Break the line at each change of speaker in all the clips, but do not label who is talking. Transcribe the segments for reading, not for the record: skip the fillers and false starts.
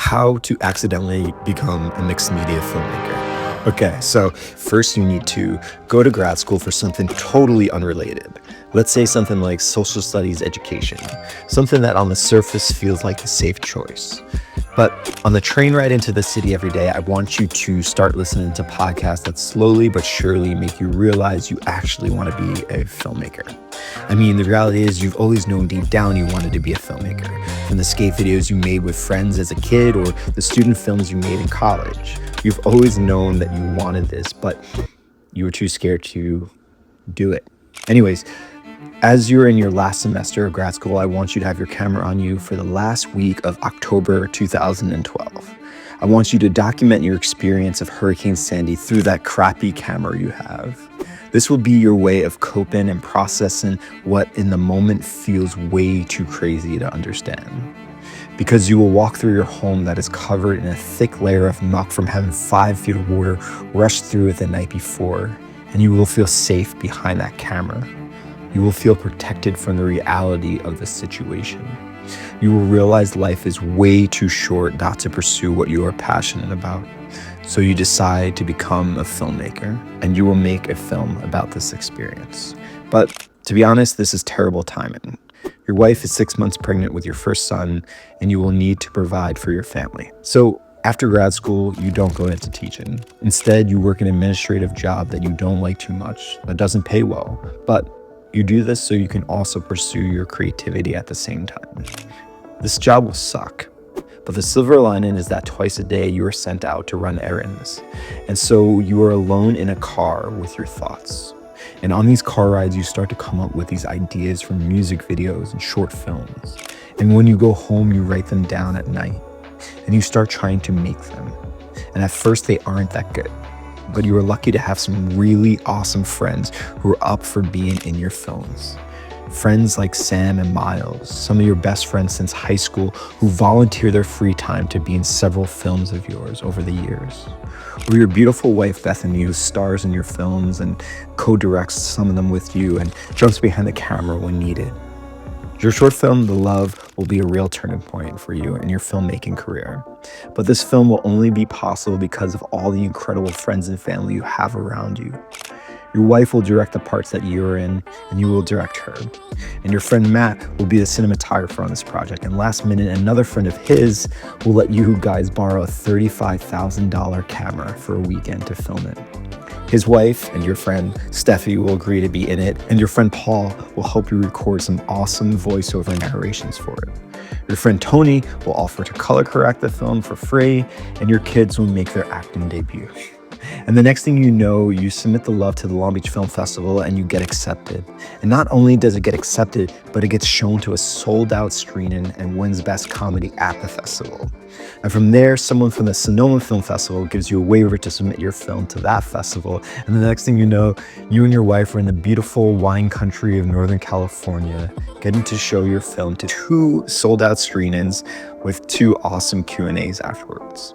how to accidentally become a mixed media filmmaker. Okay, so first you need to go to grad school for something totally unrelated. Let's say something like social studies education, something that on the surface feels like a safe choice. But on the train ride into the city every day, I want you to start listening to podcasts that slowly but surely make you realize you actually want to be a filmmaker. I mean, the reality is you've always known deep down you wanted to be a filmmaker. From the skate videos you made with friends as a kid or the student films you made in college. You've always known that you wanted this, but you were too scared to do it. Anyways, as you're in your last semester of grad school, I want you to have your camera on you for the last week of October 2012. I want you to document your experience of Hurricane Sandy through that crappy camera you have. This will be your way of coping and processing what in the moment feels way too crazy to understand. Because you will walk through your home that is covered in a thick layer of muck from having 5 feet of water rush through it the night before, and you will feel safe behind that camera. You will feel protected from the reality of the situation. You will realize life is way too short not to pursue what you are passionate about. So you decide to become a filmmaker, and you will make a film about this experience. But to be honest, this is terrible timing. Your wife is 6 months pregnant with your first son, and you will need to provide for your family. So after grad school, you don't go into teaching. Instead, you work an administrative job that you don't like too much, that doesn't pay well, but you do this so you can also pursue your creativity at the same time. This job will suck, but the silver lining is that twice a day you are sent out to run errands. And so you are alone in a car with your thoughts. And on these car rides, you start to come up with these ideas from music videos and short films. And when you go home, you write them down at night and you start trying to make them. And at first they aren't that good, but you are lucky to have some really awesome friends who are up for being in your films. Friends like Sam and Miles, some of your best friends since high school who volunteer their free time to be in several films of yours over the years. Or your beautiful wife Bethany, who stars in your films and co-directs some of them with you and jumps behind the camera when needed. Your short film, The Love, will be a real turning point for you in your filmmaking career. But this film will only be possible because of all the incredible friends and family you have around you. Your wife will direct the parts that you're in, and you will direct her. And your friend Matt will be the cinematographer on this project. And last minute, another friend of his will let you guys borrow a $35,000 camera for a weekend to film it. His wife and your friend Steffi will agree to be in it, and your friend Paul will help you record some awesome voiceover narrations for it. Your friend Tony will offer to color correct the film for free, and your kids will make their acting debut. And the next thing you know, you submit The Love to the Long Beach Film Festival and you get accepted. And not only does it get accepted, but it gets shown to a sold-out screening and wins Best Comedy at the festival. And from there, someone from the Sonoma Film Festival gives you a waiver to submit your film to that festival. And the next thing you know, you and your wife are in the beautiful wine country of Northern California, getting to show your film to 2 sold-out screenings with 2 awesome Q&As afterwards.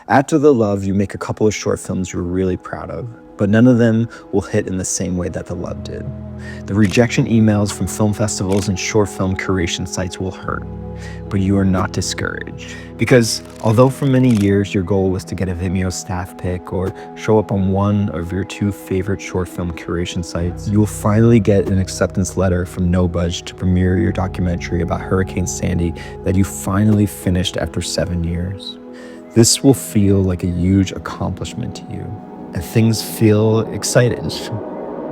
After The Love, you make a couple of short films you're really proud of, but none of them will hit in the same way that The Love did. The rejection emails from film festivals and short film curation sites will hurt, but you are not discouraged. Because although for many years your goal was to get a Vimeo staff pick or show up on one of your 2 favorite short film curation sites, you will finally get an acceptance letter from No Budge to premiere your documentary about Hurricane Sandy that you finally finished after 7 years. This will feel like a huge accomplishment to you, and things feel exciting.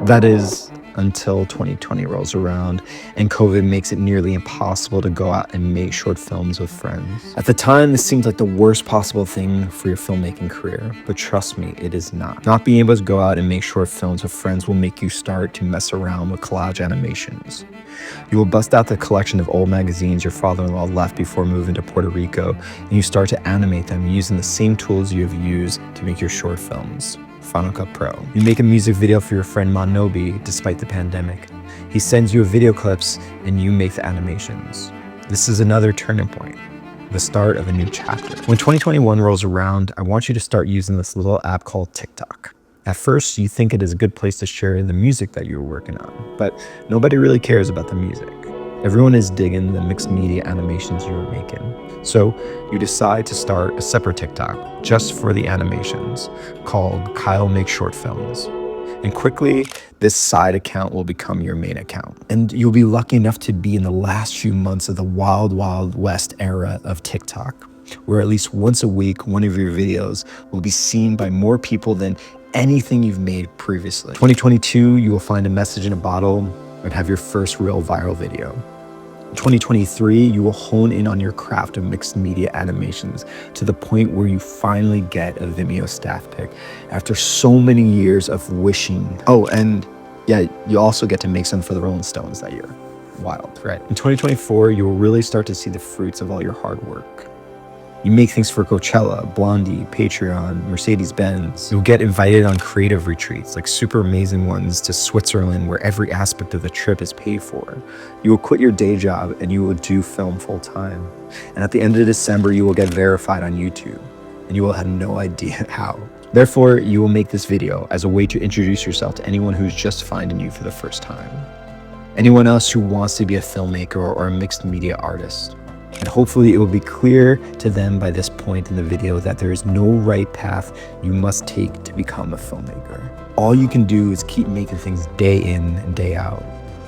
That is, until 2020 rolls around and COVID makes it nearly impossible to go out and make short films with friends. At the time, this seemed like the worst possible thing for your filmmaking career, but trust me, it is not. Not being able to go out and make short films with friends will make you start to mess around with collage animations. You will bust out the collection of old magazines your father-in-law left before moving to Puerto Rico, and you start to animate them using the same tools you have used to make your short films. Final Cut Pro. You make a music video for your friend Monobi despite the pandemic. He sends you video clips and you make the animations. This is another turning point, the start of a new chapter. When 2021 rolls around, I want you to start using this little app called TikTok. At first, you think it is a good place to share the music that you're working on, but nobody really cares about the music. Everyone is digging the mixed media animations you were making. So you decide to start a separate TikTok just for the animations called Kyle Makes Short Films. And quickly, this side account will become your main account. And you'll be lucky enough to be in the last few months of the wild, wild west era of TikTok, where at least once a week, one of your videos will be seen by more people than anything you've made previously. 2022, you will find a message in a bottle and have your first real viral video. In 2023, you will hone in on your craft of mixed media animations to the point where you finally get a Vimeo staff pick after so many years of wishing. Oh, and yeah, you also get to make some for the Rolling Stones that year. Wild, right? In 2024, you will really start to see the fruits of all your hard work. You make things for Coachella, Blondie, Patreon, Mercedes-Benz. You'll get invited on creative retreats, like super amazing ones to Switzerland, where every aspect of the trip is paid for. You will quit your day job and you will do film full time. And at the end of December, you will get verified on YouTube, and you will have no idea how. Therefore, you will make this video as a way to introduce yourself to anyone who's just finding you for the first time. Anyone else who wants to be a filmmaker or a mixed media artist. And hopefully it will be clear to them by this point in the video that there is no right path you must take to become a filmmaker. All you can do is keep making things day in and day out.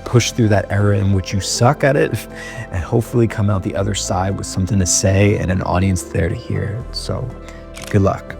Push through that era in which you suck at it, and hopefully come out the other side with something to say and an audience there to hear it. So, good luck.